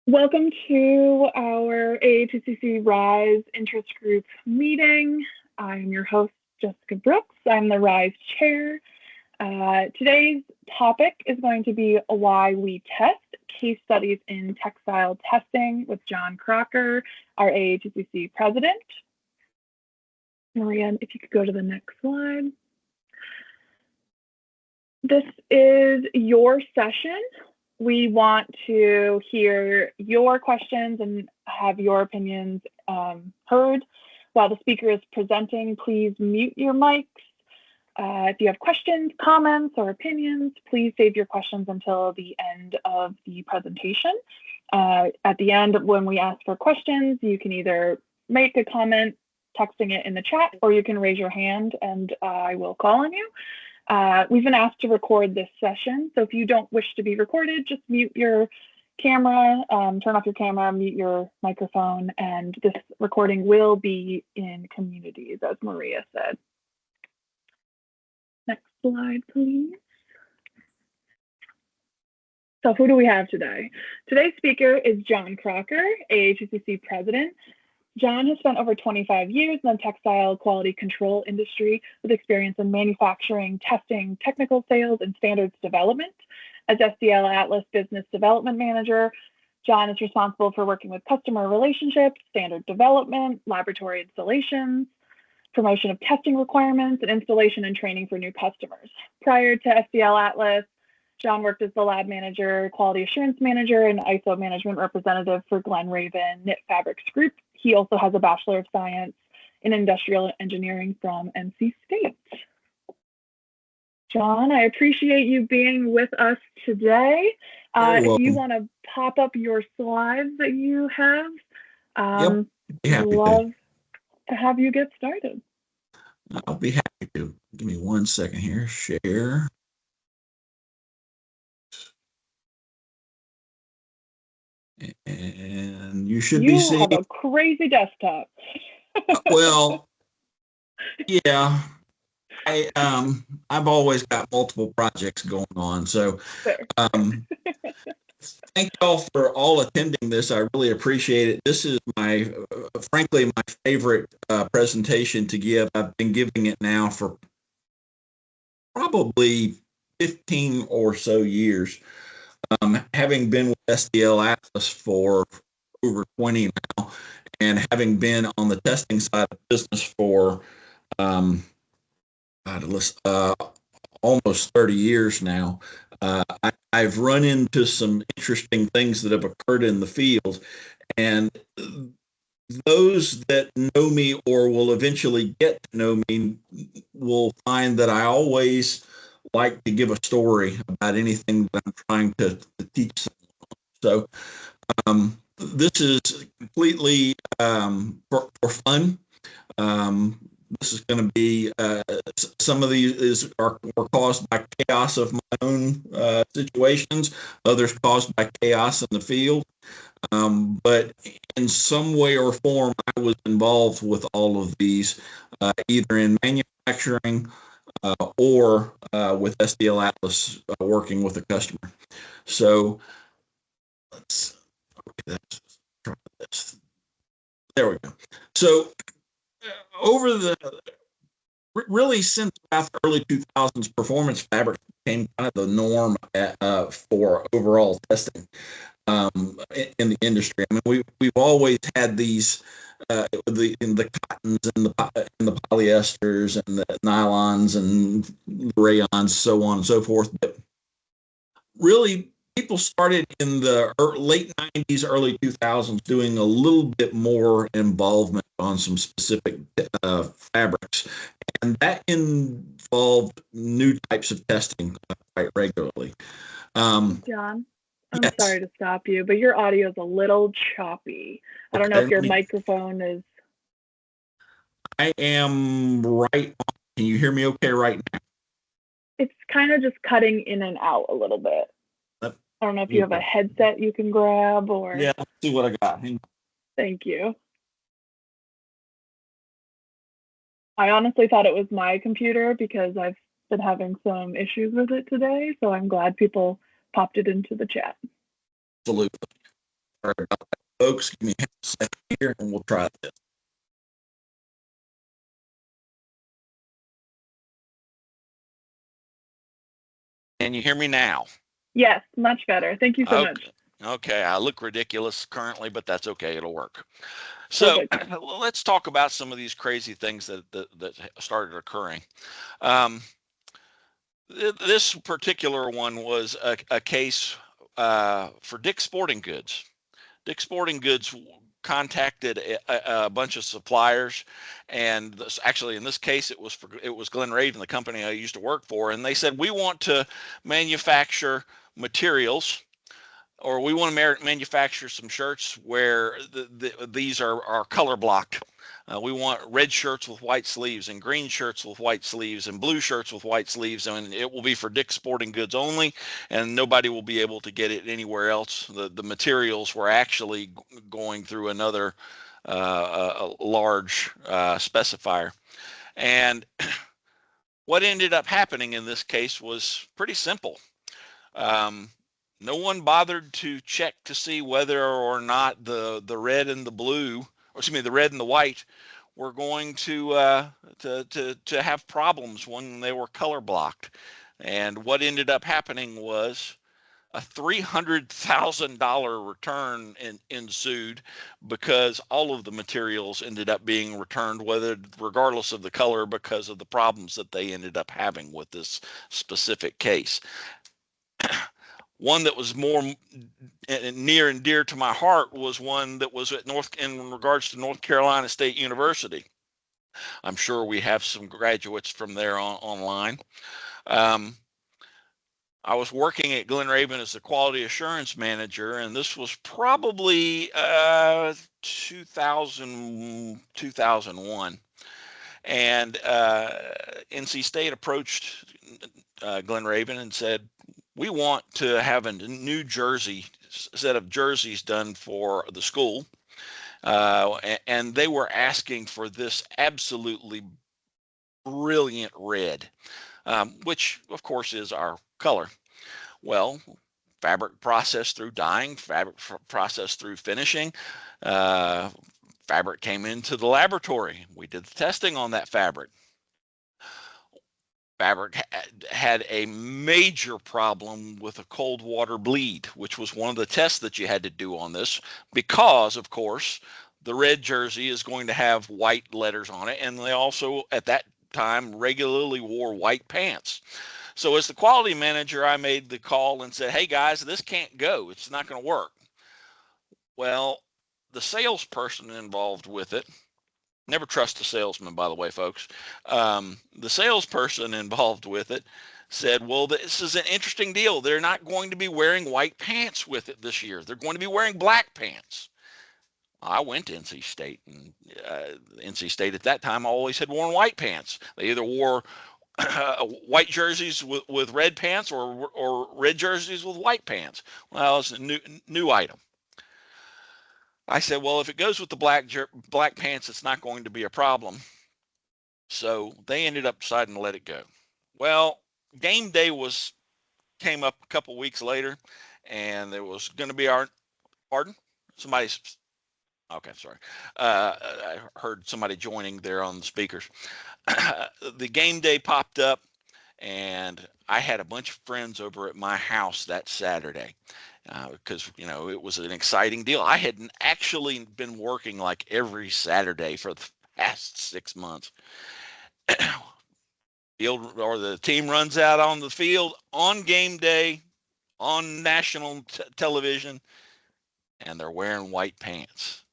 Welcome to our AATCC RISE interest group meeting. I'm your host, Jessica Brooks. I'm the RISE chair. Today's topic is going to be why we test case studies in textile testing with John Crocker, our AATCC president. Maria, if you could go to the next slide. This is your session. We want to hear your questions and have your opinions heard. While the speaker is presenting, please mute your mics. If you have questions, comments, or opinions, please save your questions until the end of the presentation. At the end, when we ask for questions, you can either make a comment, texting it in the chat, or you can raise your hand and I will call on you. We've been asked to record this session, so if you don't wish to be recorded, just mute your camera, turn off your camera, mute your microphone, and this recording will be in communities, as Maria said. Next slide, please. So who do we have today? Today's speaker is John Crocker, AATCC president. John has spent over 25 years in the textile quality control industry with experience in manufacturing, testing, technical sales, and standards development. As SDL Atlas Business Development Manager, John is responsible for working with customer relationships, standard development, laboratory installations, promotion of testing requirements, and installation and training for new customers. Prior to SDL Atlas, John worked as the lab manager, quality assurance manager, and ISO management representative for Glen Raven Knit Fabrics Group. He also has a Bachelor of Science in Industrial Engineering from NC State. John, I appreciate you being with us today. If you want to pop up your slides that you have, I'd love to have you get started. I'll be happy to. Give me 1 second here. Share. And you should be seeing. You have a crazy desktop. Well, yeah. I've always got multiple projects going on. So thank y'all for all attending this. I really appreciate it. This is frankly, my favorite presentation to give. I've been giving it now for probably 15 or so years. Having been with SDL Atlas for over 20 now, and having been on the testing side of business for almost 30 years now, I've run into some interesting things that have occurred in the field, and those that know me or will eventually get to know me will find that I always like to give a story about anything that I'm trying to teach someone. So this is completely for fun. This is going to be some of these are caused by chaos of my own situations, others caused by chaos in the field. But in some way or form, I was involved with all of these, either in manufacturing or with SDL Atlas working with a customer. So let's try this. There we go. So really since about the early 2000s, performance fabric became kind of the norm for overall testing in the industry. I mean, we've always had these the cottons and the polyesters and the nylons and the rayons, so on and so forth. But really, people started in the late 90s, early 2000s doing a little bit more involvement on some specific fabrics, and that involved new types of testing quite regularly. John, I'm sorry to stop you, but your audio is a little choppy. I don't know if your microphone is. I am right on. Can you hear me okay right now? It's kind of just cutting in and out a little bit. I don't know if you have a headset you can grab or. Yeah, let's see what I got. Thank you. I honestly thought it was my computer because I've been having some issues with it today, so I'm glad people popped it into the chat. Absolutely. Sorry about that, folks. Give me a second here and we'll try this. Can you hear me now? Yes, much better. Thank you so much. Okay, I look ridiculous currently, but that's okay. It'll work. So let's talk about some of these crazy things that started occurring. This particular one was a case for Dick's Sporting Goods. Dick's Sporting Goods contacted a bunch of suppliers, and actually in this case it was Glen Raven, the company I used to work for, and they said, we want to manufacture materials, or we want to manufacture some shirts where these are color blocked. We want red shirts with white sleeves and green shirts with white sleeves and blue shirts with white sleeves, and it will be for Dick's Sporting Goods only, and nobody will be able to get it anywhere else. The materials were actually going through another large specifier. And what ended up happening in this case was pretty simple. No one bothered to check to see whether or not the red and the blue, or excuse me, the red and the white were going to have problems when they were color blocked. And what ended up happening was a $300,000 return ensued because all of the materials ended up being returned, regardless of the color, because of the problems that they ended up having with this specific case. One that was more near and dear to my heart was one that was in regards to North Carolina State University. I'm sure we have some graduates from there online. I was working at Glen Raven as the quality assurance manager, and this was probably 2001. And NC State approached Glen Raven and said, we want to have a new set of jerseys done for the school. And they were asking for this absolutely brilliant red, which of course is our color. Well, fabric processed through dyeing, fabric processed through finishing, fabric came into the laboratory. We did the testing on that fabric. Fabric had a major problem with a cold water bleed, which was one of the tests that you had to do on this, because of course the red jersey is going to have white letters on it, and they also at that time regularly wore white pants. So as the quality manager, I made the call and said, hey guys, this can't go. It's not going to work. Well, the salesperson involved with it, never trust a salesman, by the way, folks. The salesperson involved with it said, well, this is an interesting deal. They're not going to be wearing white pants with it this year. They're going to be wearing black pants. I went to NC State, and NC State at that time always had worn white pants. They either wore white jerseys with red pants or red jerseys with white pants. Well, it's a new item. I said, well, if it goes with the black pants, it's not going to be a problem. So they ended up deciding to let it go. Well, game day came up a couple weeks later, and there was going to be pardon? Okay, sorry. I heard somebody joining there on the speakers. The game day popped up, and I had a bunch of friends over at my house that Saturday. Because it was an exciting deal. I had actually been working like every Saturday for the past 6 months. The team runs out on the field on game day on national television, and they're wearing white pants.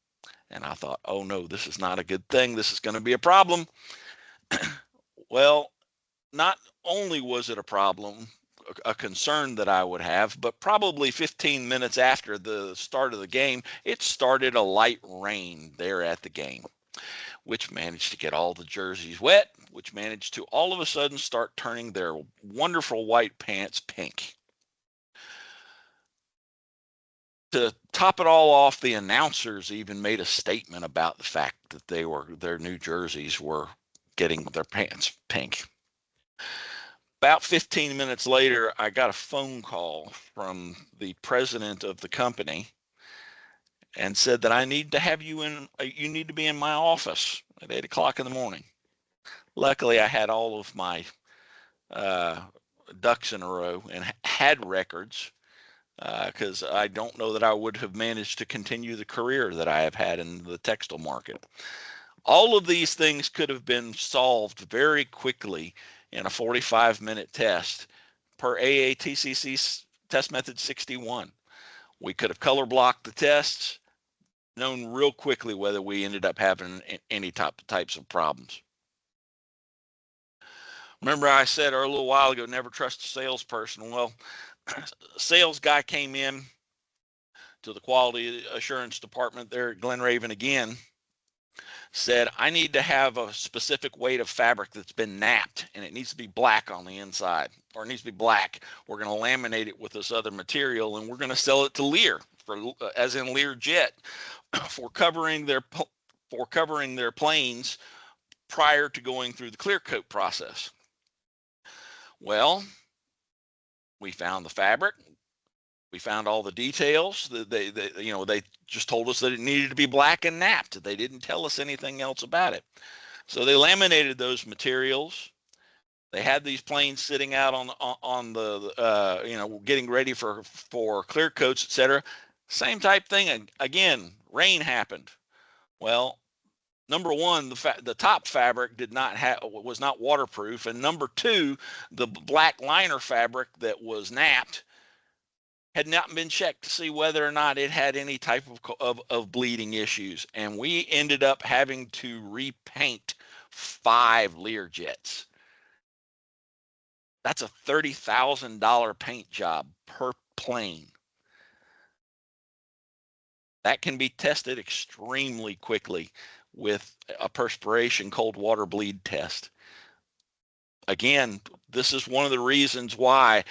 And I thought, oh no, this is not a good thing. This is going to be a problem. Well, not only was it a problem, a concern that I would have, but probably 15 minutes after the start of the game, it started a light rain there at the game, which managed to get all the jerseys wet, which managed to all of a sudden start turning their wonderful white pants pink. To top it all off, the announcers even made a statement about the fact that their new jerseys were getting their pants pink. About 15 minutes later, I got a phone call from the president of the company, and said that I need to have you in, you need to be in my office at 8 o'clock in the morning. Luckily, I had all of my ducks in a row and had records, because I don't know that I would have managed to continue the career that I have had in the textile market. All of these things could have been solved very quickly in a 45-minute test per AATCC test method 61. We could have color blocked the tests, known real quickly whether we ended up having any types of problems. Remember I said a little while ago, never trust a salesperson. Well, a sales guy came in to the quality assurance department there at Glen Raven again, said, I need to have a specific weight of fabric that's been napped, and it needs to be black on the inside, or it needs to be black. We're going to laminate it with this other material, and we're going to sell it to Lear, as in Lear Jet, for covering their planes prior to going through the clear coat process. Well, we found the fabric. We found all the details. They just told us that it needed to be black and napped. They didn't tell us anything else about it. So they laminated those materials. They had these planes sitting out on the getting ready for clear coats, etc. Same type thing. Again, rain happened. Well, number one, the top fabric was not waterproof, and number two, the black liner fabric that was napped had not been checked to see whether or not it had any type of bleeding issues. And we ended up having to repaint 5 Lear jets. That's a $30,000 paint job per plane. That can be tested extremely quickly with a perspiration cold water bleed test. Again, this is one of the reasons why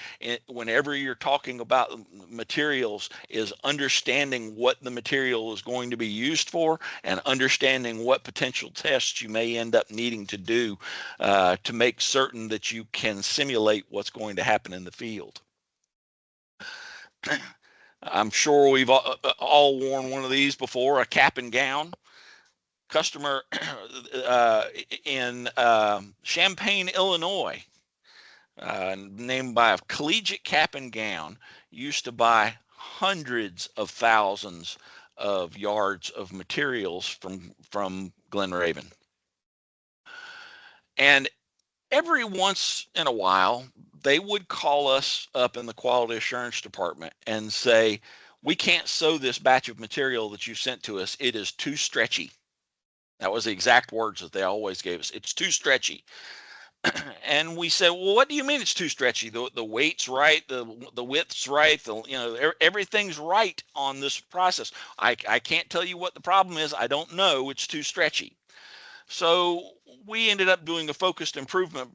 whenever you're talking about materials, is understanding what the material is going to be used for and understanding what potential tests you may end up needing to do to make certain that you can simulate what's going to happen in the field. I'm sure we've all worn one of these before, a cap and gown. Customer in Champaign, Illinois, named by a collegiate cap and gown, used to buy hundreds of thousands of yards of materials from Glen Raven. And every once in a while, they would call us up in the quality assurance department and say, we can't sew this batch of material that you sent to us. It is too stretchy. That was the exact words that they always gave us. It's too stretchy. And we said, well, what do you mean it's too stretchy? The weight's right, the width's right, everything's right on this process. I can't tell you what the problem is. I don't know. It's too stretchy. So we ended up doing a focused improvement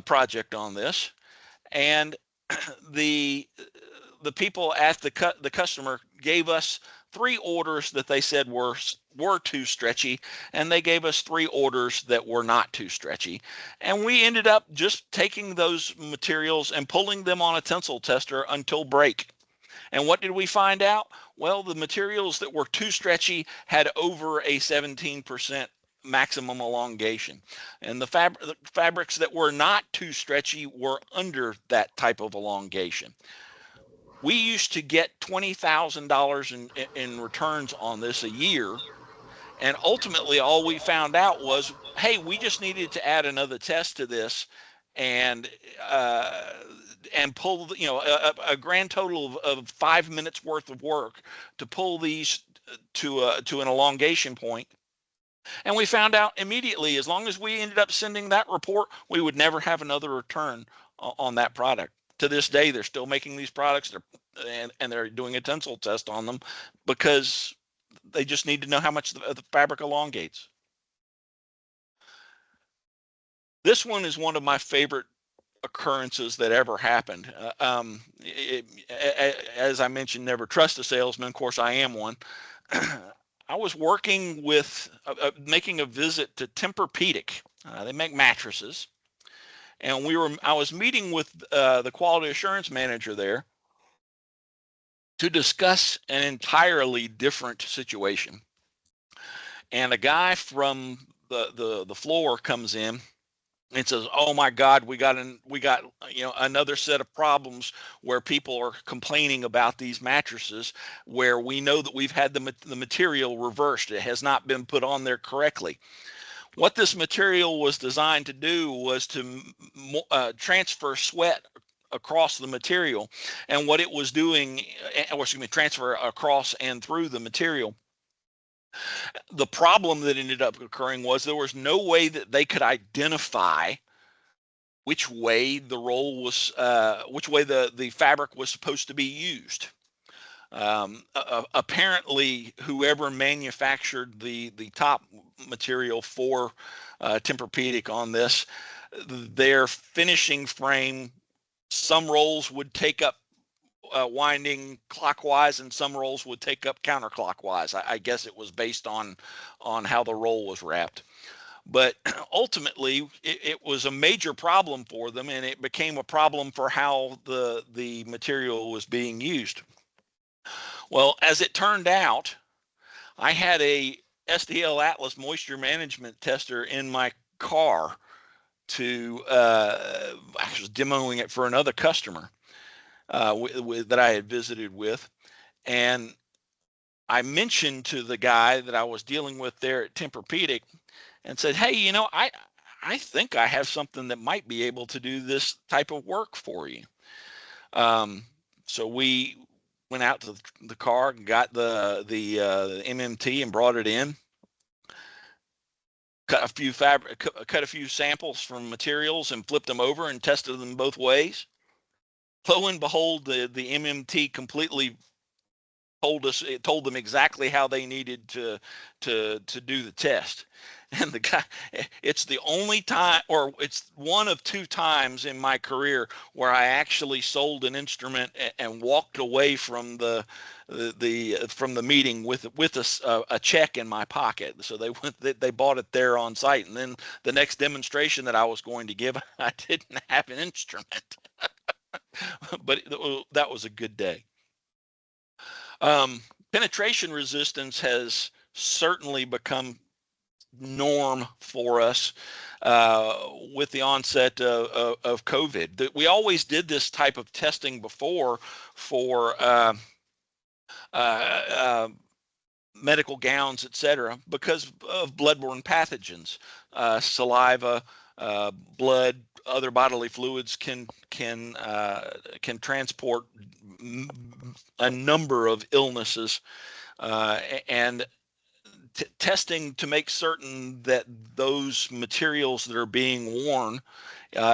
project on this, and the people at the customer gave us 3 orders that they said were too stretchy, and they gave us 3 orders that were not too stretchy. And we ended up just taking those materials and pulling them on a tensile tester until break. And what did we find out? Well, the materials that were too stretchy had over a 17% maximum elongation, and the fabrics that were not too stretchy were under that type of elongation. We used to get $20,000 in returns on this a year, and ultimately all we found out was, hey, we just needed to add another test to this and pull a grand total of 5 minutes worth of work to pull these to an elongation point. And we found out immediately, as long as we ended up sending that report, we would never have another return on that product. To this day, they're still making these products, and they're doing a tensile test on them because they just need to know how much the fabric elongates. This one is one of my favorite occurrences that ever happened. As I mentioned, never trust a salesman. Of course, I am one. I was working with making a visit to Tempur-Pedic. They make mattresses, and I was meeting with the quality assurance manager there, to discuss an entirely different situation. And a guy from the floor comes in and says, "Oh my God, we got another set of problems where people are complaining about these mattresses, where we know that we've had the material reversed. It has not been put on there correctly." What this material was designed to do was to transfer sweat across the material, and what it was doing, or excuse me, transfer across and through the material. The problem that ended up occurring was there was no way that they could identify which way the roll was, which way the fabric was supposed to be used. Apparently, whoever manufactured the top material for Tempur-Pedic on this, their finishing frame, some rolls would take up winding clockwise and some rolls would take up counterclockwise. I guess it was based on how the roll was wrapped. But ultimately, it was a major problem for them, and it became a problem for how the material was being used. Well, as it turned out, I had a SDL Atlas moisture management tester in my car I was demoing it for another customer that I had visited with. And I mentioned to the guy that I was dealing with there at Tempur-Pedic and said, "Hey, I think I have something that might be able to do this type of work for you." So we went out to the car, got the MMT and brought it in, cut a few samples from materials and flipped them over and tested them both ways. Lo and behold, the MMT completely told them exactly how they needed to do the test. And the guy, it's the only time, or it's one of two times in my career where I actually sold an instrument and walked away from the meeting with a check in my pocket. So they bought it there on site, and then the next demonstration that I was going to give, I didn't have an instrument. But that was a good day. Penetration resistance has certainly become norm for us with the onset of COVID. We always did this type of testing before for medical gowns, etc., because of bloodborne pathogens. Saliva, blood, other bodily fluids can transport a number of illnesses, and testing to make certain that those materials that are being worn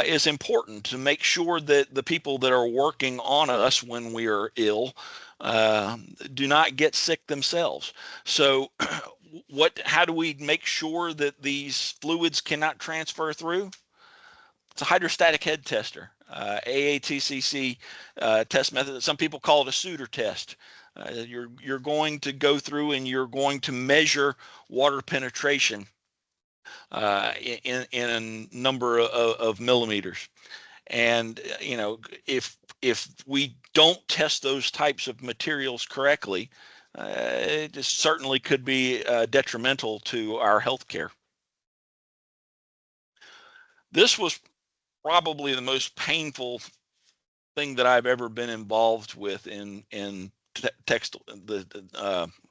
is important to make sure that the people that are working on us when we are ill do not get sick themselves. So how do we make sure that these fluids cannot transfer through? It's a hydrostatic head tester, AATCC test method. Some people call it a Suter test. You're going to go through and you're going to measure water penetration in a number of millimeters. And if we don't test those types of materials correctly, it certainly could be detrimental to our healthcare. This was probably the most painful thing that I've ever been involved with in textile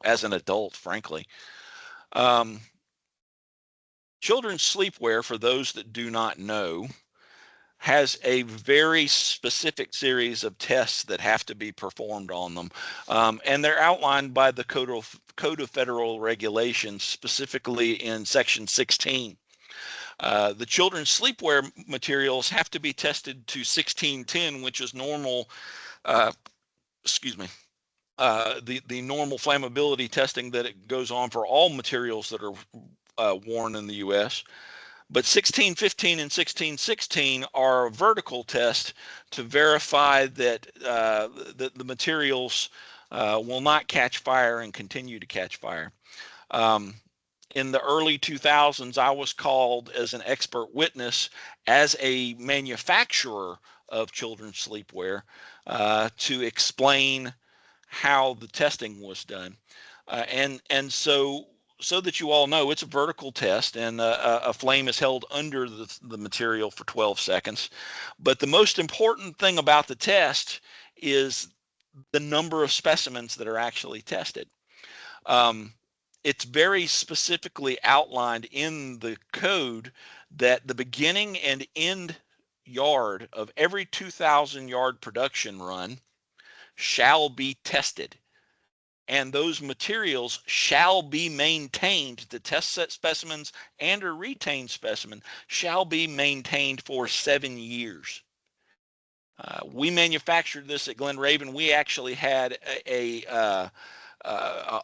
as an adult, frankly. Children's sleepwear, for those that do not know, has a very specific series of tests that have to be performed on them. And they're outlined by the Code of Federal Regulations, specifically in Section 16. The children's sleepwear materials have to be tested to 1610, which is normal, the normal flammability testing that it goes on for all materials that are worn in the U.S. But 1615 and 1616 are a vertical test to verify that the materials will not catch fire and continue to catch fire. In the early 2000s, I was called as an expert witness as a manufacturer of children's sleepwear to explain how the testing was done. And so that you all know, it's a vertical test, and a flame is held under the material for 12 seconds. But the most important thing about the test is the number of specimens that are actually tested. It's very specifically outlined in the code that the beginning and end yard of every 2,000 yard production run shall be tested. And those materials shall be maintained. The test set specimens and or retained specimen shall be maintained for 7 years. We manufactured this at Glen Raven. We actually had a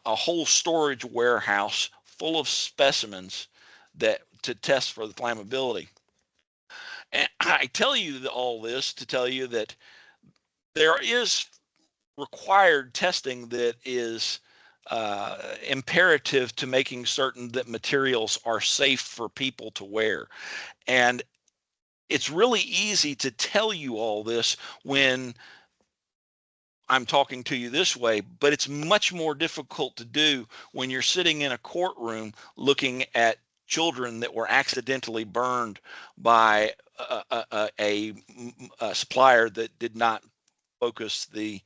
whole storage warehouse full of specimens that to test for the flammability. And I tell you all this to tell you that there is required testing that is imperative to making certain that materials are safe for people to wear. And it's really easy to tell you all this when I'm talking to you this way, but it's much more difficult to do when you're sitting in a courtroom looking at children that were accidentally burned by a supplier that did not focus the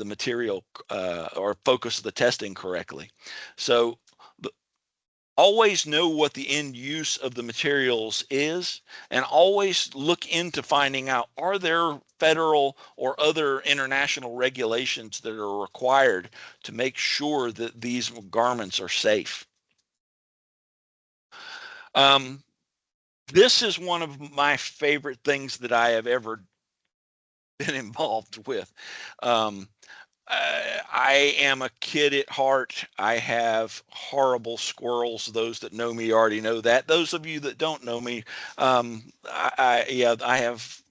material or focus the testing correctly. So always know what the end use of the materials is, and always look into finding out, are there federal or other international regulations that are required to make sure that these garments are safe. This is one of my favorite things that I have ever been involved with. I am a kid at heart. I have horrible squirrels. Those that know me already know that. Those of you that don't know me, I have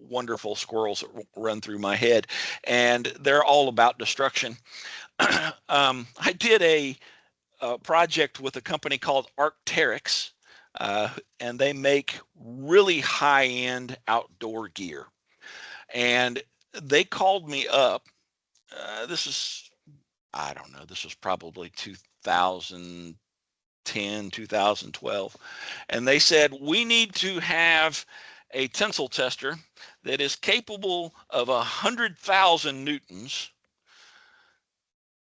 wonderful squirrels that run through my head, and they're all about destruction. I did a project with a company called Arc'teryx, and they make really high-end outdoor gear. And they called me up. This is, I don't know, this was probably 2010, 2012. And they said, we need to have a tensile tester that is capable of 100,000 newtons.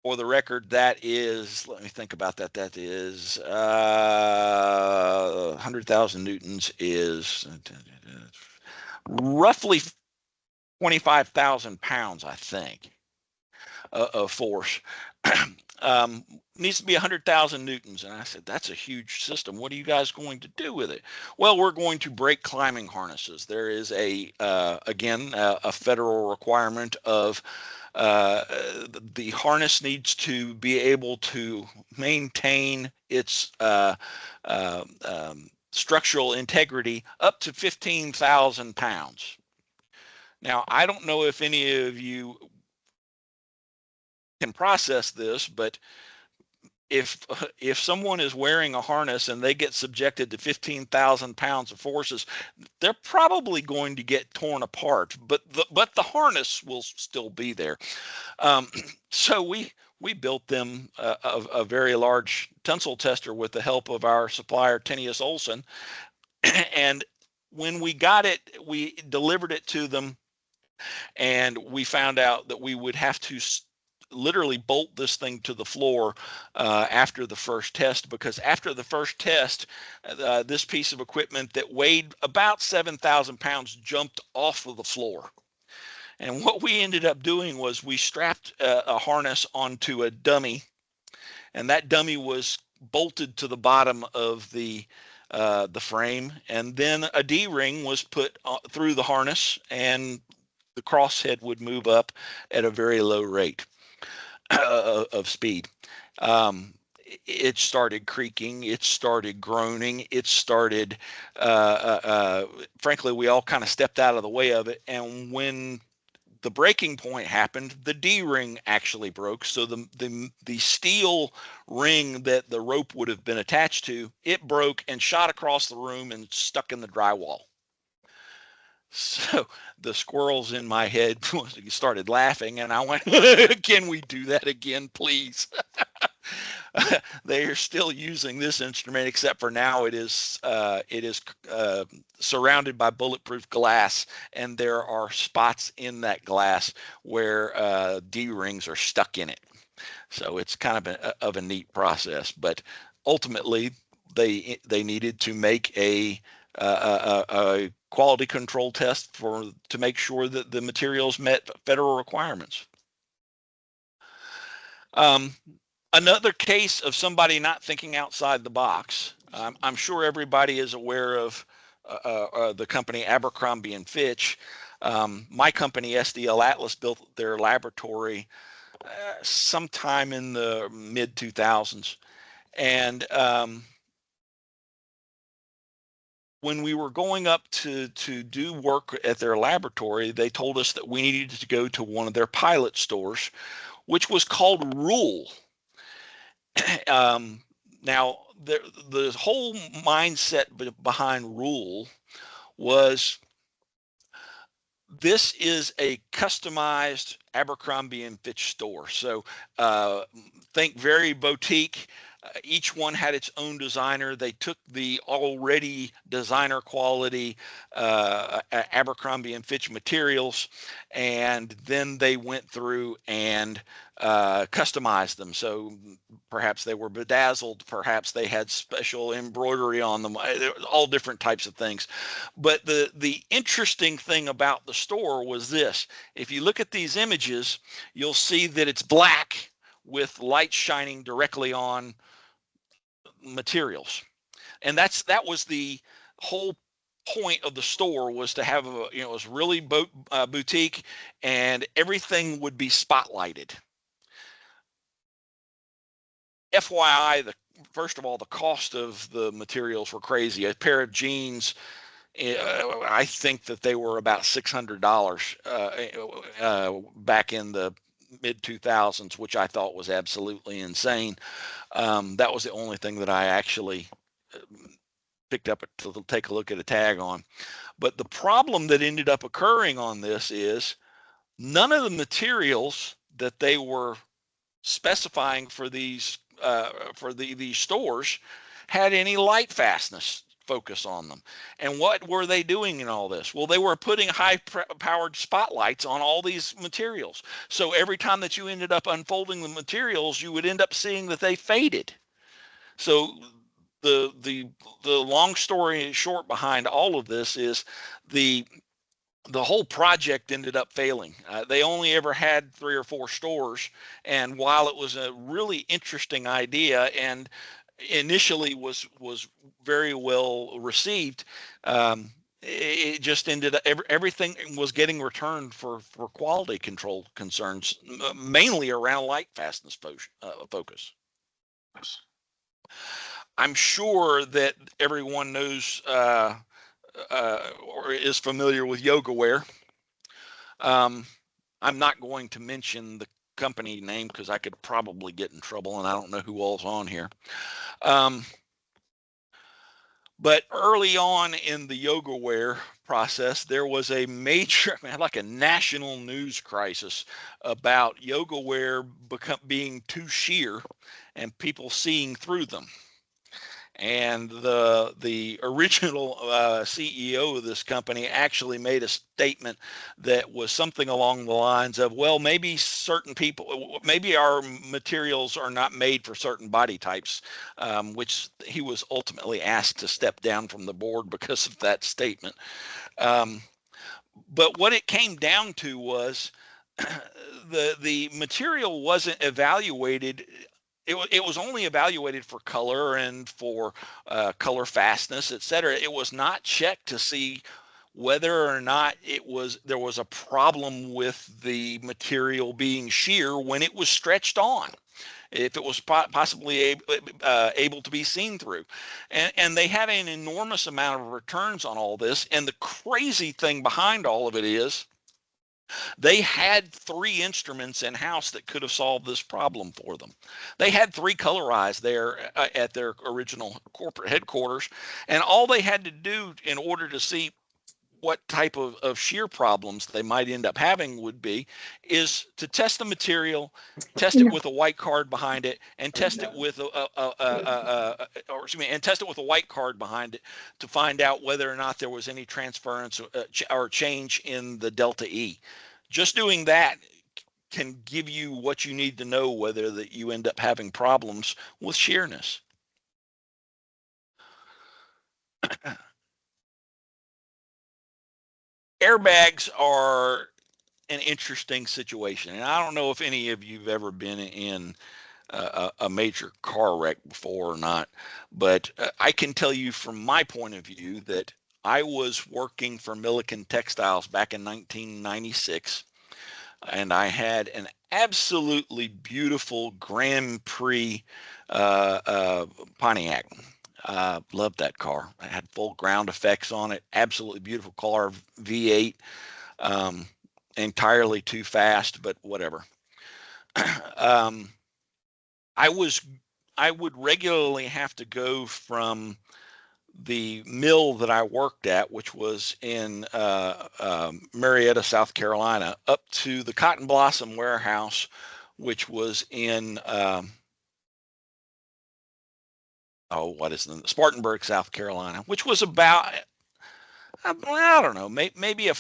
For the record, that is, let me think about that. That is 100,000 newtons is roughly 25,000 pounds, I think, of force. Needs to be 100,000 newtons. And I said, that's a huge system. What are you guys going to do with it? Well, we're going to break climbing harnesses. There is again, a federal requirement of the harness needs to be able to maintain its structural integrity up to 15,000 pounds. Now, I don't know if any of you can process this, but if someone is wearing a harness and they get subjected to 15,000 pounds of forces, they're probably going to get torn apart, but the harness will still be there. So we built them a very large tensile tester with the help of our supplier, Tenius Olson. And when we got it, we delivered it to them, and we found out that we would have to literally bolt this thing to the floor after the first test, because after the first test, this piece of equipment that weighed about 7,000 pounds jumped off of the floor. And what we ended up doing was we strapped a harness onto a dummy, and that dummy was bolted to the bottom of the frame, and then a D-ring was put through the harness, and the crosshead would move up at a very low rate of speed. It started creaking, it started groaning, it started, frankly, we all kind of stepped out of the way of it. And when the breaking point happened, the D-ring actually broke. So the steel ring that the rope would have been attached to, it broke and shot across the room and stuck in the drywall. So the squirrels in my head started laughing, and I went, "Can we do that again, please?" They are still using this instrument, except for now it is surrounded by bulletproof glass, and there are spots in that glass where D-rings are stuck in it. So it's kind of a neat process. But ultimately, they needed to make a quality control test to make sure that the materials met federal requirements. Another case of somebody not thinking outside the box. I'm sure everybody is aware of the company Abercrombie and Fitch. My company, SDL Atlas, built their laboratory sometime in the mid 2000s. And when we were going up to do work at their laboratory, they told us that we needed to go to one of their pilot stores, which was called Rule. Now, the whole mindset behind Rule was this is a customized Abercrombie and Fitch store. So think very boutique. Each one had its own designer. They took the already designer quality Abercrombie and Fitch materials, and then they went through and customized them. So perhaps they were bedazzled, perhaps they had special embroidery on them, all different types of things. But the interesting thing about the store was this. If you look at these images, you'll see that it's black with light shining directly on materials. And that was the whole point of the store, was to have it was really boutique, and everything would be spotlighted. FYI, first of all, the cost of the materials were crazy. A pair of jeans, I think that they were about $600 back in the mid 2000s, which I thought was absolutely insane. That was the only thing that I actually picked up to take a look at a tag on. But the problem that ended up occurring on this is none of the materials that they were specifying for these stores had any light fastness focus on them. And what were they doing in all this? Well, they were putting high-powered spotlights on all these materials. So every time that you ended up unfolding the materials, you would end up seeing that they faded. So the long story short behind all of this is the whole project ended up failing. They only ever had 3 or 4 stores, and while it was a really interesting idea and initially was very well received, it just ended up everything was getting returned for quality control concerns, mainly around light fastness focus. I'm sure that everyone knows or is familiar with yoga wear. I'm not going to mention the company name because I could probably get in trouble, and I don't know who all's on here. But early on in the yoga wear process, there was a major, like a national news crisis about yoga wear being too sheer and people seeing through them. And the original CEO of this company actually made a statement that was something along the lines of, well, maybe certain people, maybe our materials are not made for certain body types, which he was ultimately asked to step down from the board because of that statement. But what it came down to was the material wasn't evaluated. It was only evaluated for color and for color fastness, etc. It was not checked to see whether or not there was a problem with the material being sheer when it was stretched on, if it was possibly able to be seen through. And they had an enormous amount of returns on all this. And the crazy thing behind all of it is, they had 3 instruments in-house that could have solved this problem for them. They had 3 colorized there at their original corporate headquarters, and all they had to do in order to see what type of shear problems they might end up having would be, is to test the material, test it with a white card behind it, and test it with and test it with a white card behind it to find out whether or not there was any transference or change in the delta E. Just doing that can give you what you need to know whether that you end up having problems with shearness. Airbags are an interesting situation, and I don't know if any of you've ever been in a major car wreck before or not, but I can tell you from my point of view that I was working for Milliken Textiles back in 1996, and I had an absolutely beautiful Grand Prix Pontiac. Loved that car. I had full ground effects on it. Absolutely beautiful car, V8. Entirely too fast, but whatever. I would regularly have to go from the mill that I worked at, which was in Marietta, South Carolina, up to the Cotton Blossom warehouse, which was in Spartanburg, South Carolina, which was about, I don't know, maybe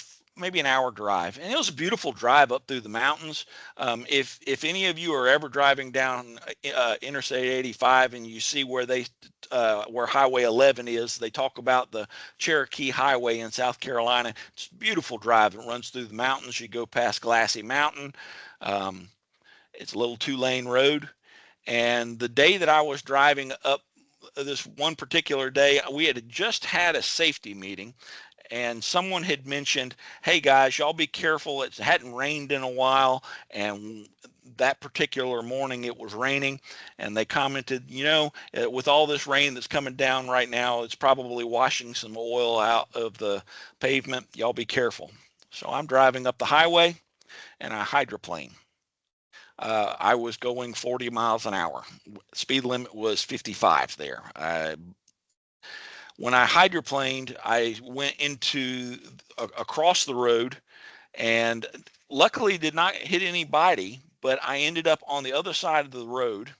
an hour drive, and it was a beautiful drive up through the mountains. If any of you are ever driving down Interstate 85 and you see where where Highway 11 is, they talk about the Cherokee Highway in South Carolina. It's a beautiful drive. It runs through the mountains. You go past Glassy Mountain. It's a little 2-lane road. And the day that I was driving up this one particular day, we had just had a safety meeting, and someone had mentioned, hey guys, y'all be careful. It hadn't rained in a while, and that particular morning it was raining, and they commented, with all this rain that's coming down right now, it's probably washing some oil out of the pavement. Y'all be careful. So I'm driving up the highway, and I hydroplane. I was going 40 miles an hour. Speed limit was 55 there. When I hydroplaned, I went across the road, and luckily did not hit anybody, but I ended up on the other side of the road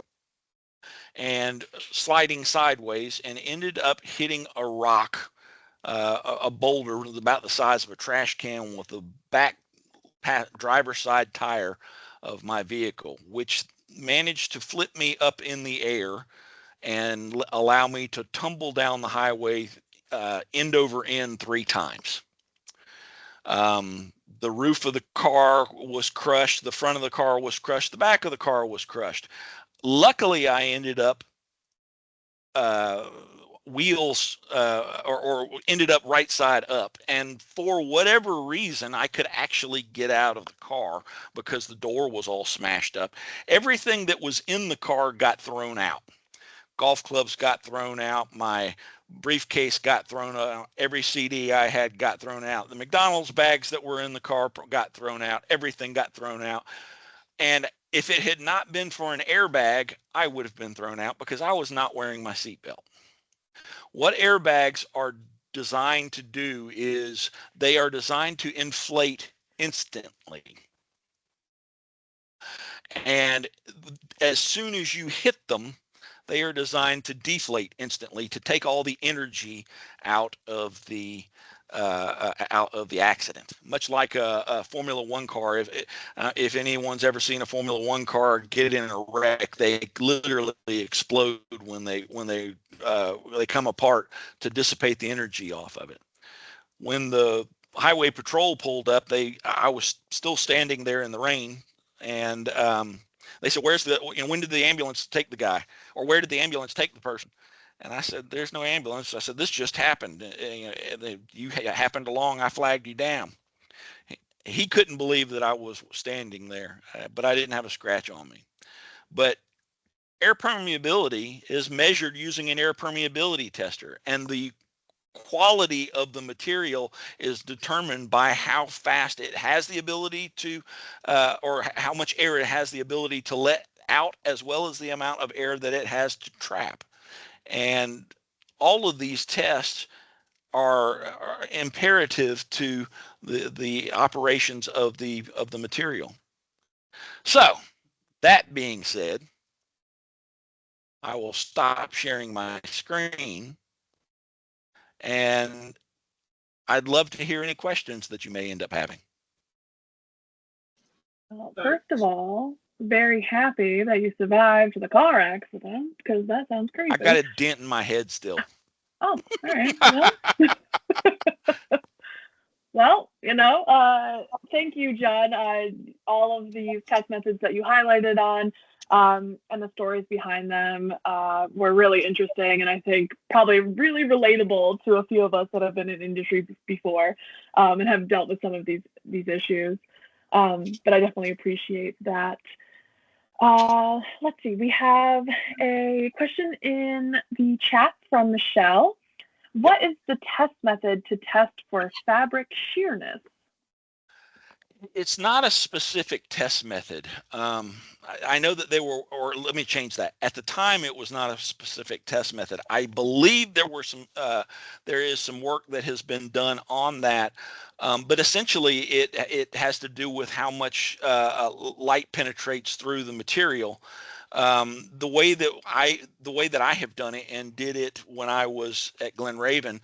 and sliding sideways, and ended up hitting a rock, a boulder about the size of a trash can, with the back driver's side tire of my vehicle, which managed to flip me up in the air and allow me to tumble down the highway end over end 3 times. The roof of the car was crushed. The front of the car was crushed. The back of the car was crushed. Luckily, I ended up wheels or ended up right side up, and for whatever reason I could actually get out of the car because the door was all smashed up. Everything that was in the car got thrown out. Golf clubs got thrown out, my briefcase got thrown out, every CD I had got thrown out, the McDonald's bags that were in the car got thrown out, everything got thrown out. And if it had not been for an airbag, I would have been thrown out because I was not wearing my seatbelt. What airbags are designed to do is they are designed to inflate instantly. And as soon as you hit them, they are designed to deflate instantly, to take all the energy out of the accident. Much like a Formula One car, if anyone's ever seen a Formula One car get in a wreck, they literally explode when they come apart to dissipate the energy off of it. When the highway patrol pulled up, I was still standing there in the rain, and they said, when did the ambulance take the guy? Or where did the ambulance take the person? And I said, there's no ambulance. I said, this just happened. You happened along, I flagged you down. He couldn't believe that I was standing there, but I didn't have a scratch on me. But air permeability is measured using an air permeability tester, and the quality of the material is determined by how fast it has the ability to, or how much air it has the ability to let out, as well as the amount of air that it has to trap. And all of these tests are imperative to the operations of the material. So that being said, I will stop sharing my screen, and I'd love to hear any questions that you may end up having. Well, first of all, very happy that you survived the car accident, because that sounds crazy. I got a dent in my head still. Oh, all right. Well, well, thank you, John. All of these test methods that you highlighted on and the stories behind them were really interesting, and I think probably really relatable to a few of us that have been in industry before and have dealt with some of these issues. But I definitely appreciate that. Let's see, we have a question in the chat from Michelle. What is the test method to test for fabric sheerness? It's not a specific test method. I know that they were, or let me change that. At the time, it was not a specific test method. I believe there is some work that has been done on that, but essentially it has to do with how much light penetrates through the material. The way that I have done it and did it when I was at Glen Raven,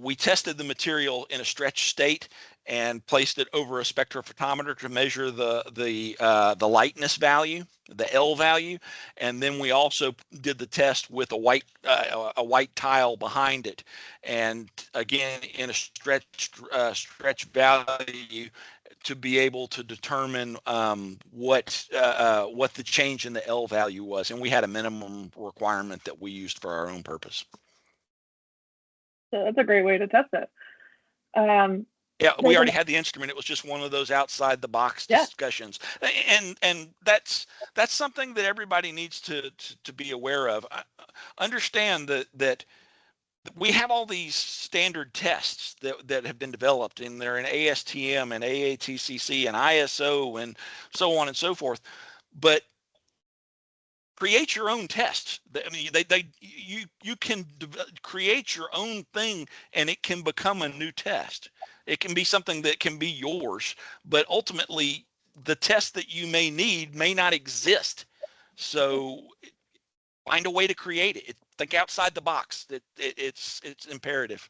we tested the material in a stretched state and placed it over a spectrophotometer to measure the lightness value, the L value, and then we also did the test with a white tile behind it, and again in a stretch value to be able to determine what the change in the L value was, and we had a minimum requirement that we used for our own purpose. So that's a great way to test it. Yeah, we already had the instrument. It was just one of those outside the box discussions, and that's something that everybody needs to be aware of. Understand that we have all these standard tests that have been developed, and they're in ASTM and AATCC and ISO and so on and so forth. But create your own tests. I mean, you can create your own thing, and it can become a new test. It can be something that can be yours, but ultimately the test that you may need may not exist. So find a way to create it. Think outside the box. It's imperative.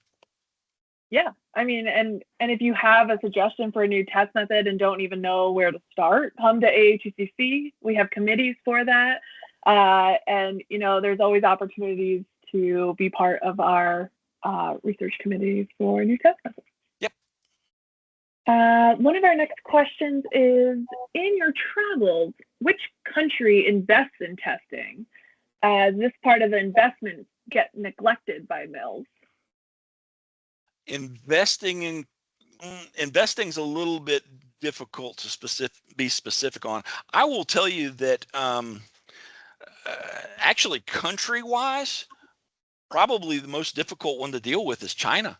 Yeah, I mean, and if you have a suggestion for a new test method and don't even know where to start, come to AATCC. We have committees for that. And there's always opportunities to be part of our research committees for new test methods. Yep. One of our next questions is, in your travels, which country invests in testing? This part of the investment get neglected by mills. Investing's a little bit difficult to be specific on. I will tell you that actually, country-wise, probably the most difficult one to deal with is China,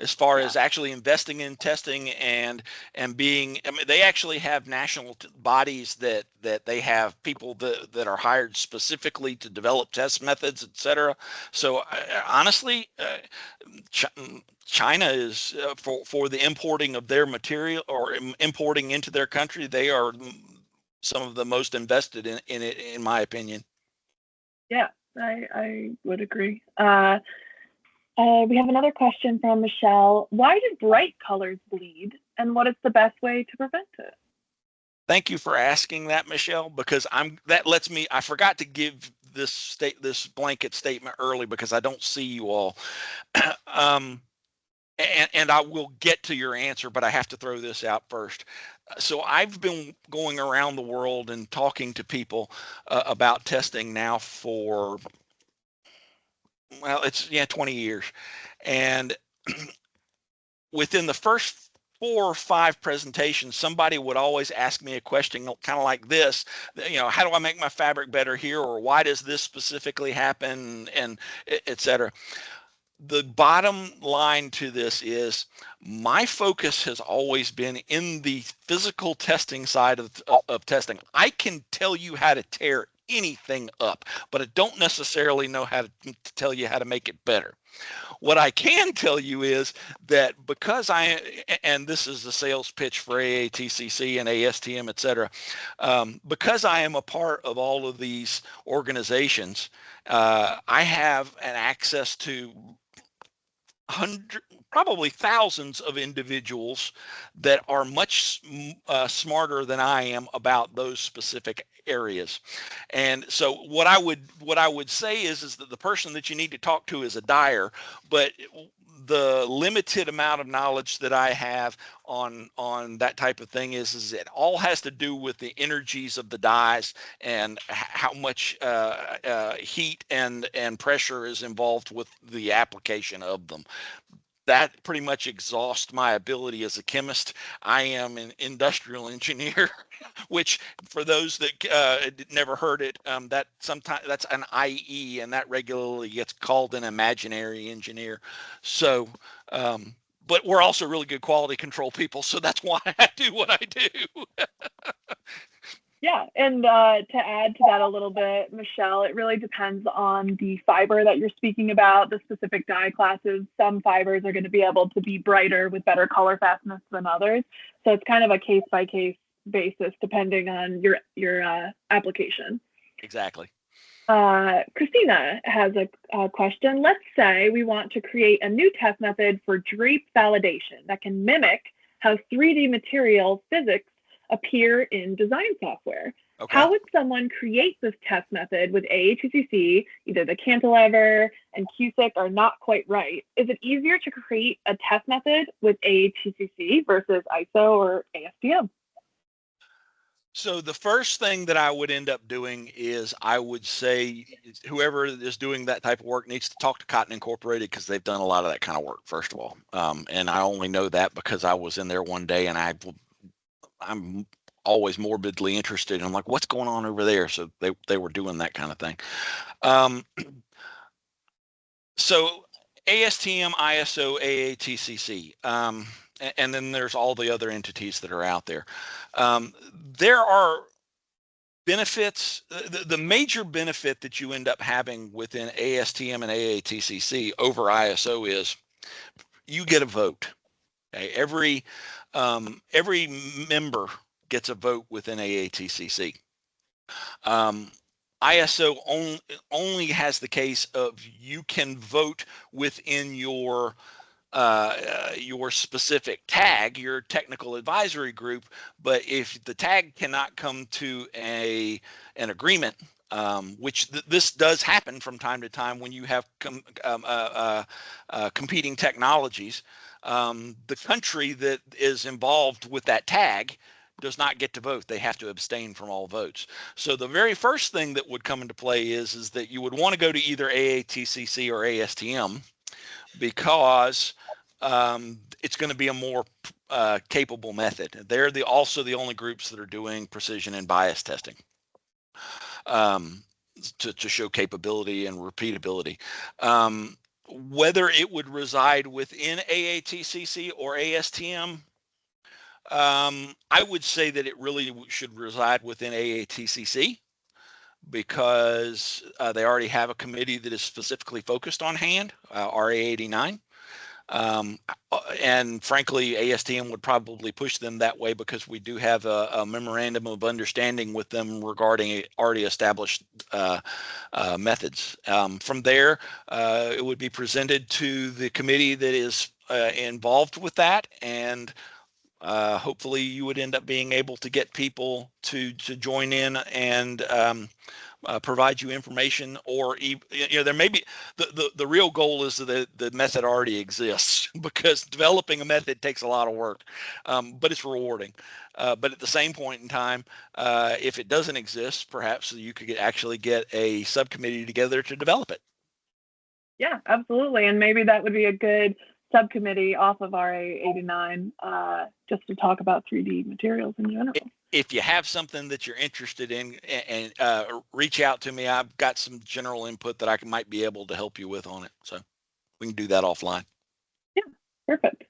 as far as actually investing in testing and being. I mean, they actually have national bodies that they have people that are hired specifically to develop test methods, etc. So honestly, China is for the importing of their material or importing into their country. They are some of the most invested in it, in my opinion. Yeah, I would agree. We have another question from Michelle. Why do bright colors bleed, and what is the best way to prevent it? Thank you for asking that, Michelle, because I forgot to give this blanket statement early because I don't see you all. And I will get to your answer, but I have to throw this out first. So I've been going around the world and talking to people about testing now for, well, it's 20 years. And within the first 4 or 5 presentations, somebody would always ask me a question kind of like this, how do I make my fabric better here? Or why does this specifically happen? And et cetera. The bottom line to this is my focus has always been in the physical testing side of testing. I can tell you how to tear it. anything up, but I don't necessarily know how to tell you how to make it better. What I can tell you is that because and this is the sales pitch for AATCC and ASTM, et cetera, because I am a part of all of these organizations, I have an access to probably thousands of individuals that are much smarter than I am about those specific areas. And so what I would say is that the person that you need to talk to is a dyer, but the limited amount of knowledge that I have on that type of thing is it all has to do with the energies of the dyes and how much heat and pressure is involved with the application of them. That pretty much exhausts my ability as a chemist. I am an industrial engineer, which for those that never heard it, that sometimes that's an IE, and that regularly gets called an imaginary engineer. So, but we're also really good quality control people, so that's why I do what I do. Yeah, and to add to that a little bit, Michelle, it really depends on the fiber that you're speaking about, the specific dye classes. Some fibers are going to be able to be brighter with better color fastness than others. So it's kind of a case-by-case basis depending on your application. Exactly. Christina has a question. Let's say we want to create a new test method for drape validation that can mimic how 3D material physics appear in design software. Okay. How would someone create this test method with AATCC? Either the cantilever and QSIC are not quite right. Is it easier to create a test method with AATCC versus ISO or ASTM? So the first thing that I would end up doing is I would say whoever is doing that type of work needs to talk to Cotton Incorporated, because they've done a lot of that kind of work, first of all. And I only know that because I was in there one day, and I'm always morbidly interested. I'm like, what's going on over there? So they were doing that kind of thing. So ASTM, ISO, AATCC, and then there's all the other entities that are out there. There are benefits. The major benefit that you end up having within ASTM and AATCC over ISO is you get a vote. Okay? Every member gets a vote within AATCC. ISO only has the case of you can vote within your specific tag, your technical advisory group, but if the tag cannot come to an agreement, which this does happen from time to time when you have competing technologies, the country that is involved with that tag does not get to vote. They have to abstain from all votes. So the very first thing that would come into play is that you would want to go to either AATCC or ASTM, because it's going to be a more capable method. They're also the only groups that are doing precision and bias testing to show capability and repeatability. Whether it would reside within AATCC or ASTM, I would say that it really should reside within AATCC, because they already have a committee that is specifically focused on hand, RA 89. And frankly, ASTM would probably push them that way, because we do have a memorandum of understanding with them regarding already established methods. From there, it would be presented to the committee that is involved with that, and hopefully you would end up being able to get people to join in and provide you information, or there may be the real goal is that the method already exists, because developing a method takes a lot of work, but it's rewarding. But at the same point in time, if it doesn't exist, perhaps you could actually get a subcommittee together to develop it. Yeah, absolutely. And maybe that would be a good subcommittee off of RA 89, just to talk about 3D materials in general. If you have something that you're interested in, and reach out to me. I've got some general input that I might be able to help you with on it. So we can do that offline. Yeah, perfect.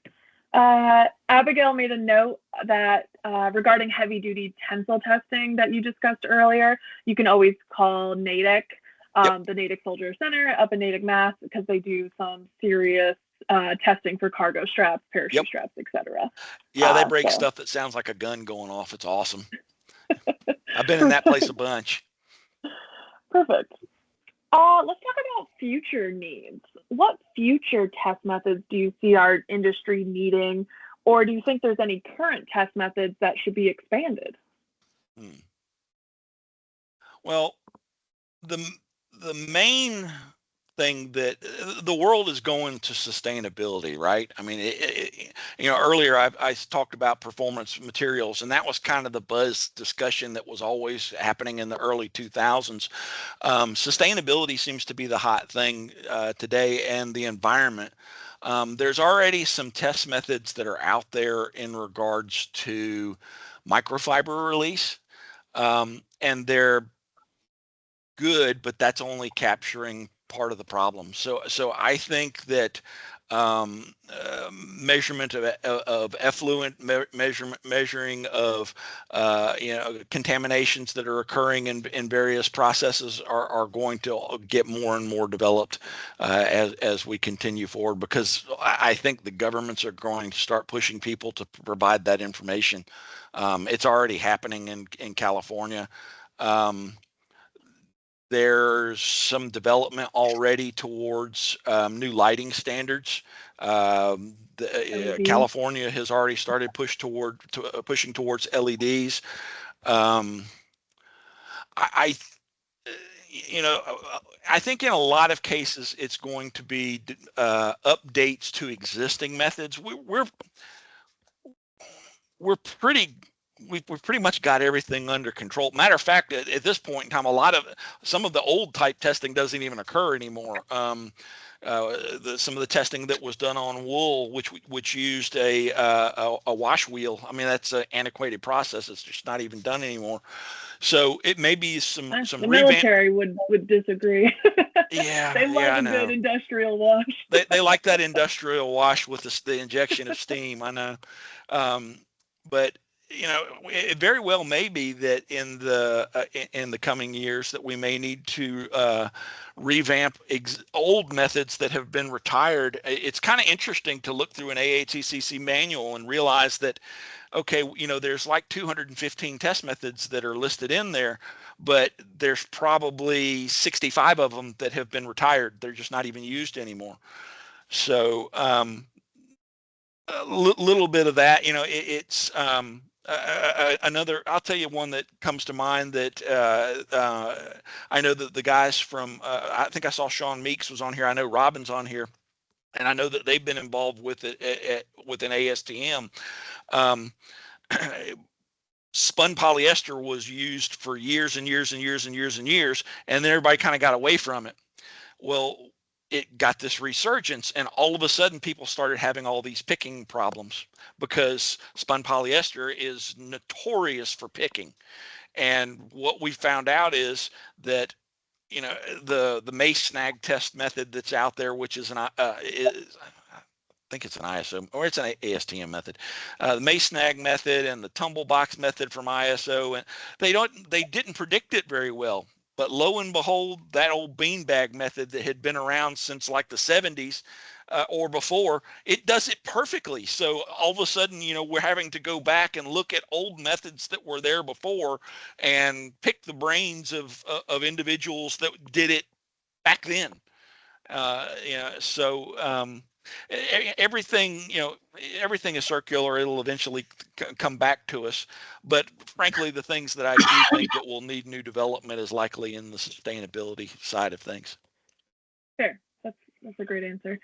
Abigail made a note that regarding heavy-duty tensile testing that you discussed earlier, you can always call NATIC, the Natick Soldier Center up in Natick, Mass, because they do some serious testing for cargo straps, parachute straps, etc. Yeah, they break stuff that sounds like a gun going off. It's awesome. I've been in that place a bunch. Perfect. Let's talk about future needs. What future test methods do you see our industry needing, or do you think there's any current test methods that should be expanded? Well, the main thing that the world is going to sustainability, right? I mean, earlier I talked about performance materials, and that was kind of the buzz discussion that was always happening in the early 2000s. Sustainability seems to be the hot thing today, and the environment. There's already some test methods that are out there in regards to microfiber release, and they're good, but that's only capturing part of the problem. So I think that measurement of effluent, measuring of contaminations that are occurring in various processes are going to get more and more developed as we continue forward, because I think the governments are going to start pushing people to provide that information. It's already happening in California. There's some development already towards new lighting standards. California has already started pushing towards LEDs. I think in a lot of cases it's going to be updates to existing methods. We've pretty much got everything under control. Matter of fact, at this point in time, some of the old type testing doesn't even occur anymore. Some of the testing that was done on wool, which used a wash wheel, I mean, that's an antiquated process. It's just not even done anymore. So it may be some the military would disagree. Yeah, they love a good industrial wash. They like that industrial wash with the injection of steam. I know, but it very well may be that in the coming years that we may need to revamp old methods that have been retired. It's kind of interesting to look through an AATCC manual and realize that, okay, there's like 215 test methods that are listed in there, but there's probably 65 of them that have been retired. They're just not even used anymore. So a little bit of that, it's another. I'll tell you one that comes to mind that I know that the guys from I think I saw Sean Meeks was on here. I know Robin's on here, and I know that they've been involved with it with an ASTM. Spun polyester was used for years and years and years and years and years, and then everybody kind of got away from it. Well, it got this resurgence, and all of a sudden people started having all these picking problems because spun polyester is notorious for picking. And what we found out is that the mace snag test method that's out there, which is I think it's an ISO or it's an ASTM method, the mace snag method and the tumble box method from ISO, and they didn't predict it very well. But lo and behold, that old beanbag method that had been around since like the 70s or before, it does it perfectly. So all of a sudden, we're having to go back and look at old methods that were there before and pick the brains of individuals that did it back then. Everything, everything is circular. It'll eventually come back to us. But frankly, the things that I do think that will need new development is likely in the sustainability side of things. Fair. That's a great answer.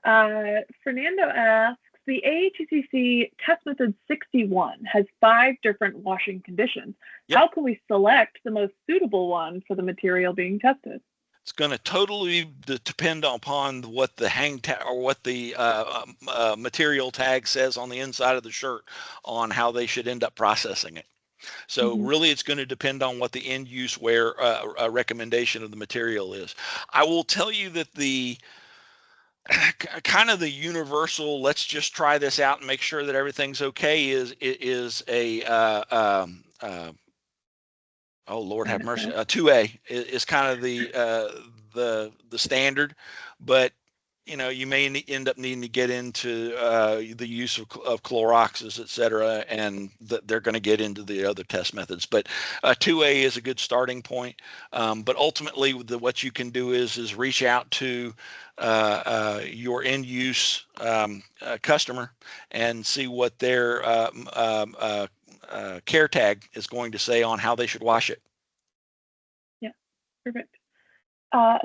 Fernando asks, the AATCC test method 61 has 5 different washing conditions. Yep. How can we select the most suitable one for the material being tested? It's going to totally depend upon what the hang tag or what the material tag says on the inside of the shirt on how they should end up processing it. So really, it's going to depend on what the end use wear recommendation of the material is. I will tell you that the kind of the universal, let's just try this out and make sure that everything's okay is a oh Lord have mercy, 2A is kind of the standard, but you may end up needing to get into the use of Cloroxes, et cetera, and they're going to get into the other test methods. But 2A is a good starting point. But ultimately, what you can do is reach out to your end use customer and see what their care tag is going to say on how they should wash it. Yeah, perfect.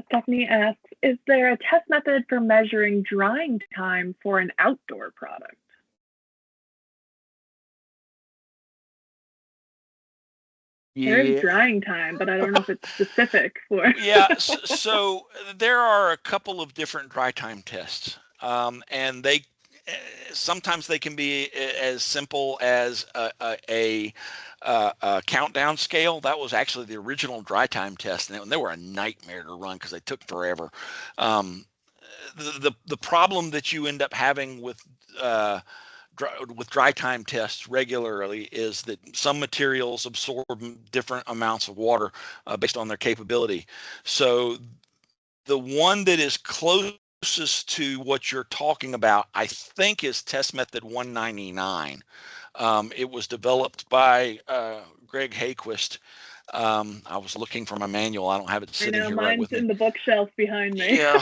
Stephanie asks, is there a test method for measuring drying time for an outdoor product? Yeah. There is drying time, but I don't know if it's specific for. Yeah, so there are a couple of different dry time tests, and they sometimes they can be as simple as a countdown scale. That was actually the original dry time test, and they were a nightmare to run because they took forever. The problem that you end up having with dry time tests regularly is that some materials absorb different amounts of water based on their capability. So the one that is closest to what you're talking about, I think, is test method 199. It was developed by Greg Hayquist. I was looking for my manual. I don't have it sitting here right with me. Mine's in the bookshelf behind me. Yeah.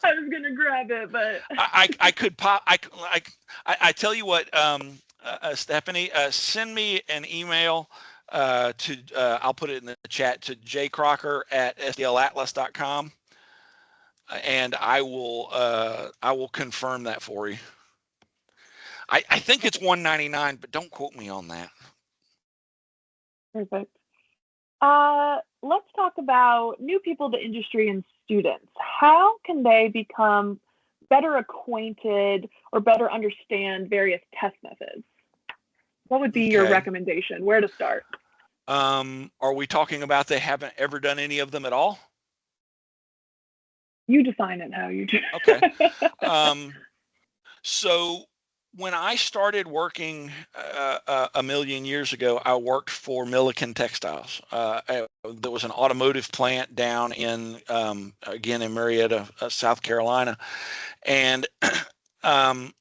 I was gonna grab it, but I could pop. I tell you what, Stephanie, send me an email to I'll put it in the chat to jcrocker@sdlatlas.com, and I will confirm that for you. I think it's 199, but don't quote me on that. Perfect. Let's talk about new people to industry and students. How can they become better acquainted or better understand various test methods? What would be your recommendation? Where to start? Are we talking about they haven't ever done any of them at all? You define it how you do. Okay. So when I started working a million years ago, I worked for Milliken Textiles. There was an automotive plant down in, again, in Marietta, South Carolina. And I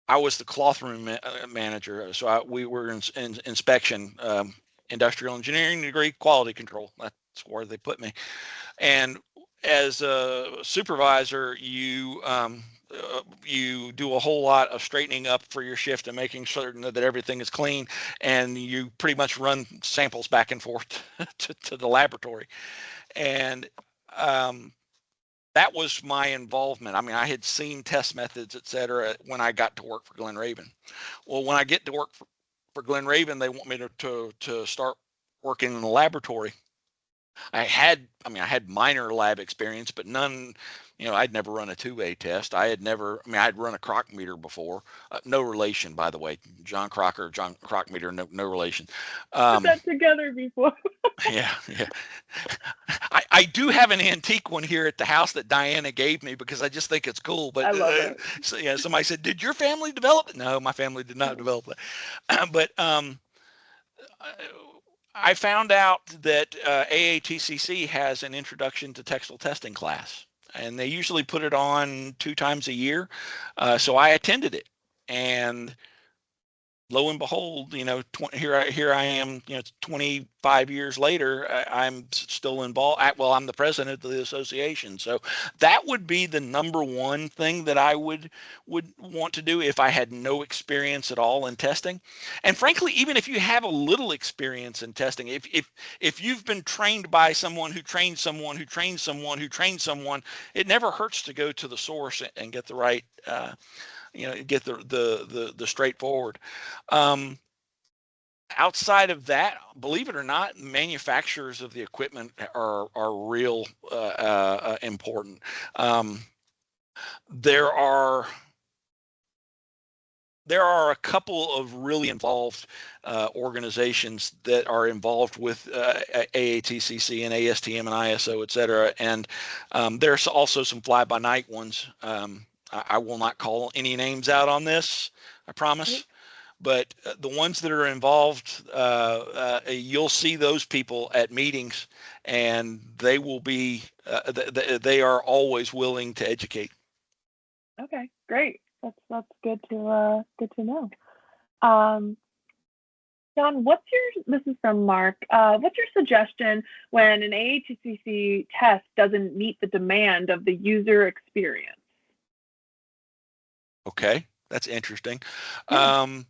was the cloth room manager. So we were in inspection, industrial engineering degree, quality control. That's where they put me. And as a supervisor, you do a whole lot of straightening up for your shift and making certain that everything is clean, and you pretty much run samples back and forth to the laboratory. And that was my involvement. I mean, I had seen test methods, et cetera, when I got to work for Glen Raven. Well, when I get to work for Glen Raven, they want me to start working in the laboratory. I had minor lab experience, but none, I'd never run a 2A test. I'd run a Croc meter before. No relation, by the way. John Crocker, John Croc meter, no relation. Put that together before. Yeah. I do have an antique one here at the house that Diana gave me because I just think it's cool. But I love it. So, somebody said, "Did your family develop it?" No, my family did not develop it. But I found out that AATCC has an introduction to textile testing class, and they usually put it on 2 times a year. So I attended it, and lo and behold, here I am, 25 years later, I'm still involved. Well, I'm the president of the association. So that would be the number one thing that I would want to do if I had no experience at all in testing. And frankly, even if you have a little experience in testing, if you've been trained by someone who trained someone who trained someone who trained someone, it never hurts to go to the source and get the right get the straightforward. Outside of that, believe it or not, manufacturers of the equipment are real important. There are there are a couple of really involved organizations that are involved with AATCC and ASTM and ISO, et cetera. And there's also some fly-by-night ones. I will not call any names out on this, I promise. But the ones that are involved, you'll see those people at meetings, and they will be, they are always willing to educate. Okay, great. That's good to know. John, this is from Mark. What's your suggestion when an AATCC test doesn't meet the demand of the user experience? Okay, that's interesting. Yeah.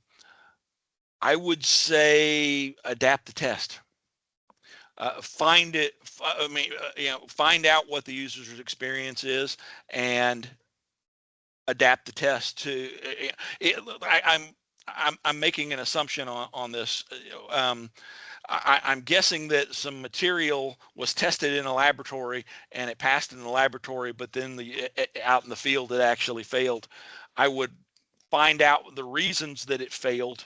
I would say adapt the test. Find out what the user's experience is and adapt the test to I'm making an assumption on this. I'm guessing that some material was tested in a laboratory and it passed in the laboratory, but then out in the field it actually failed. I would find out the reasons that it failed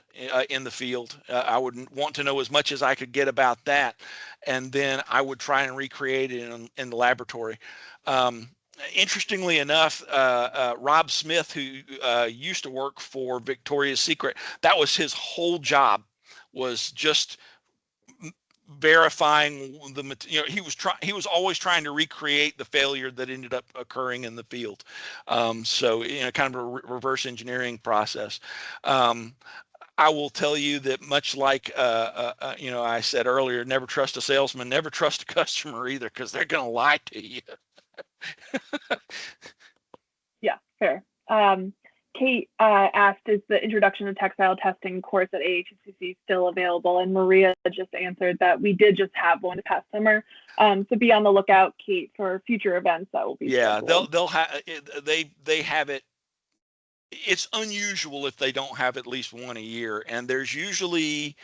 in the field. I would want to know as much as I could get about that, and then I would try and recreate it in the laboratory. Interestingly enough, Rob Smith, who used to work for Victoria's Secret, that was his whole job, was just verifying he was always trying to recreate the failure that ended up occurring in the field. So kind of a reverse engineering process. I will tell you that much like I said earlier, never trust a salesman, never trust a customer either, because they're going to lie to you. Yeah, fair. Kate asked, is the Introduction to Textile Testing course at AATCC still available? And Maria just answered that we did just have one this past summer. So be on the lookout, Kate, for future events that will be scheduled. they'll have they have it. It's unusual if they don't have at least one a year, and there's usually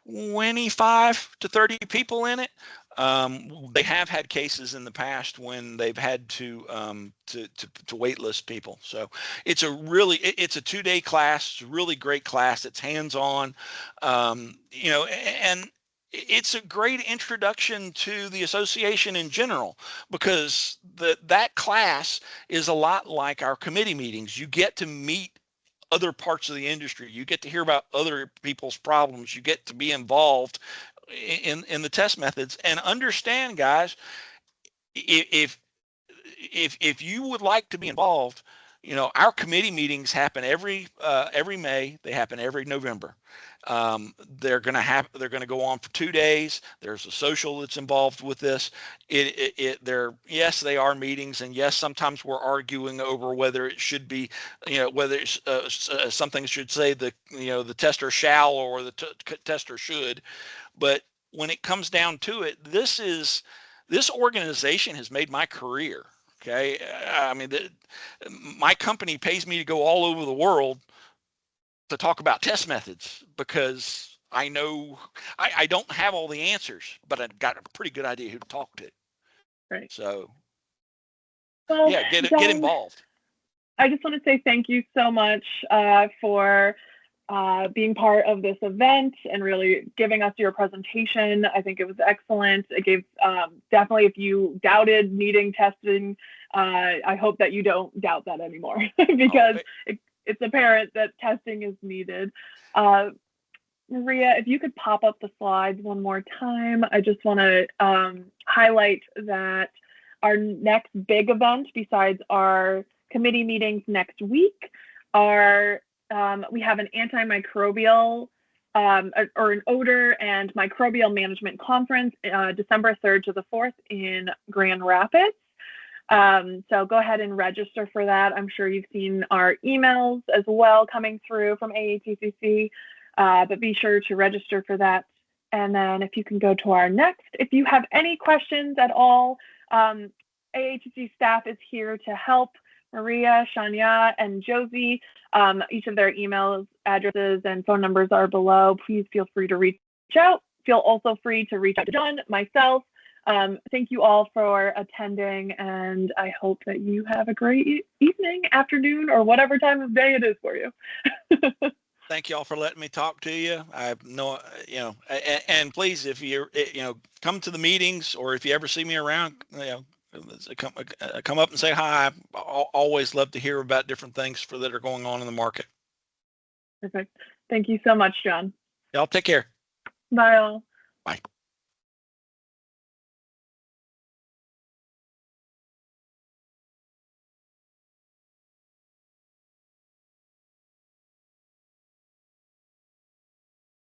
25 to 30 people in it. They have had cases in the past when they've had to waitlist people. So it's a 2-day class. It's a really great class. It's hands-on, and it's a great introduction to the association in general, because that class is a lot like our committee meetings. You get to meet other parts of the industry. You get to hear about other people's problems. You get to be involved in the test methods and understand, guys, if you would like to be involved, our committee meetings happen every May. They happen every November. They're going to go on for 2 days. There's a social that's involved with this. Yes, they are meetings, and yes, sometimes we're arguing over whether it should be, whether it's, something should say the tester shall or the tester should. But when it comes down to it, this organization has made my career. Okay, I mean, my company pays me to go all over the world to talk about test methods, because I know I don't have all the answers, but I've got a pretty good idea who to talk to. Right. So, well, yeah, get involved. I just want to say thank you so much for being part of this event and really giving us your presentation. I think it was excellent. It gave definitely, if you doubted needing testing, I hope that you don't doubt that anymore, because it's apparent that testing is needed. Maria, if you could pop up the slides one more time. I just want to highlight that our next big event, besides our committee meetings next week, are we have an antimicrobial or an odor and microbial management conference, December 3rd to the 4th in Grand Rapids. So go ahead and register for that. I'm sure you've seen our emails as well coming through from AATCC, but be sure to register for that. And then if you can go to our next, if you have any questions at all, AATCC staff is here to help. Maria, Shania, and Josie, each of their emails, addresses, and phone numbers are below. Please feel free to reach out. Feel also free to reach out to John, myself, Thank you all for attending, and I hope that you have a great evening, afternoon, or whatever time of day it is for you. Thank you all for letting me talk to you. I know, and please, if you're, come to the meetings, or if you ever see me around, come up and say hi. I always love to hear about different things that are going on in the market. Perfect. Thank you so much, John. Y'all take care. Bye all. Bye.